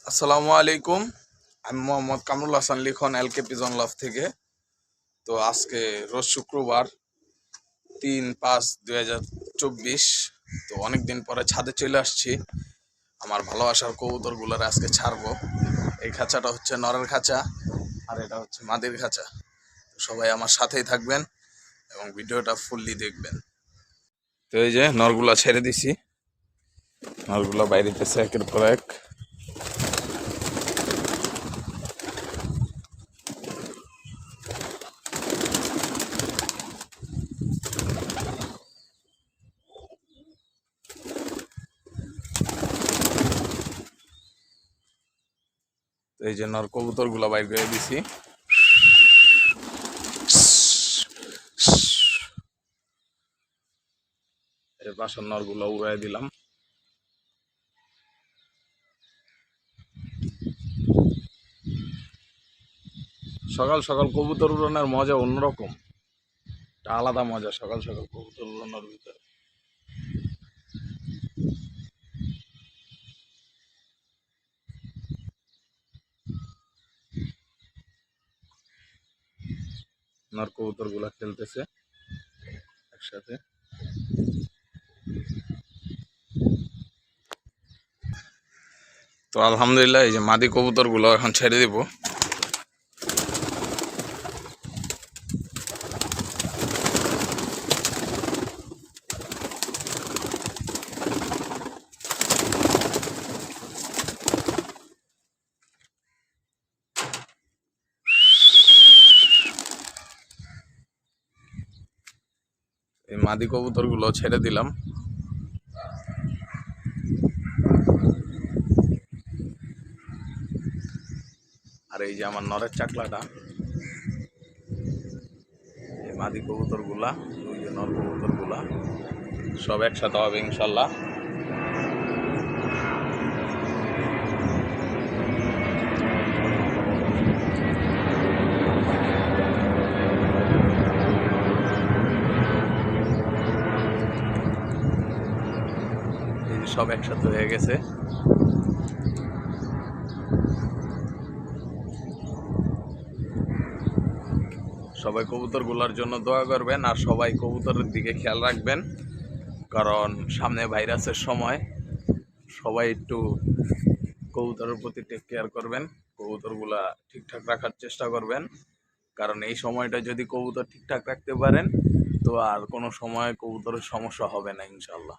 আসসালামু আলাইকুম। আমি মোহাম্মদ কামরুল হাসান লিখন এলকে পিজন লাভ থেকে। তো আজকে রোজ শুক্রবার ৩-৫-২০২৪। তো অনেকদিন পরে ছাদে চলে আসছি। আমার ভালোবাসার কবুতরগুলোর আজকে ছাড়বো। এই খাঁচাটা হচ্ছে নরের খাঁচা, আর এটা হচ্ছে মাদির খাঁচা। সবাই আমার সাথেই থাকবেন এবং ভিডিওটা ফুললি দেখবেন। তো এই যে নরগুলা ছেড়ে দিছি, নরগুলা বাইরেতেছে একের পর এক। এই যে নর কবুতর গুলা বাইর করে দিছি। এই পাশের নর গুলা উড়াই দিলাম। সকাল সকাল কবুতর উড়ানোর মজা অন্যরকম, একটা আলাদা মজা সকাল সকাল কবুতর উড়ানোর ভিতরে। নর কবুতর গুলা খেলতেছে একসাথে। তো আলহামদুলিল্লাহ, এই যে মাদি কবুতর গুলো এখন ছেড়ে দিব। এই মাদি কবুতর গুলো ছেড়ে দিলাম। আর এই যে আমার নরের চাকলাটা, এই মাদি কবুতর গুলা, ওই যে নর কবুতর গুলা সব একসাথে হবে ইনশাল্লাহ। এই যে সব একসাথে হয়ে গেছে। সবাই কবুতর গুলার জন্য দোয়া করবেন, আর সবাই কবুতরের দিকে খেয়াল রাখবেন, কারণ সামনে ভাইরাসের সময়। সবাই একটু কবুতরের প্রতি টেক কেয়ার করবেন, কবুতরগুলা ঠিকঠাক রাখার চেষ্টা করবেন, কারণ এই সময়টা যদি কবুতর ঠিকঠাক রাখতে পারেন তো আর কোনো সময় কবুতরের সমস্যা হবে না ইনশাল্লাহ।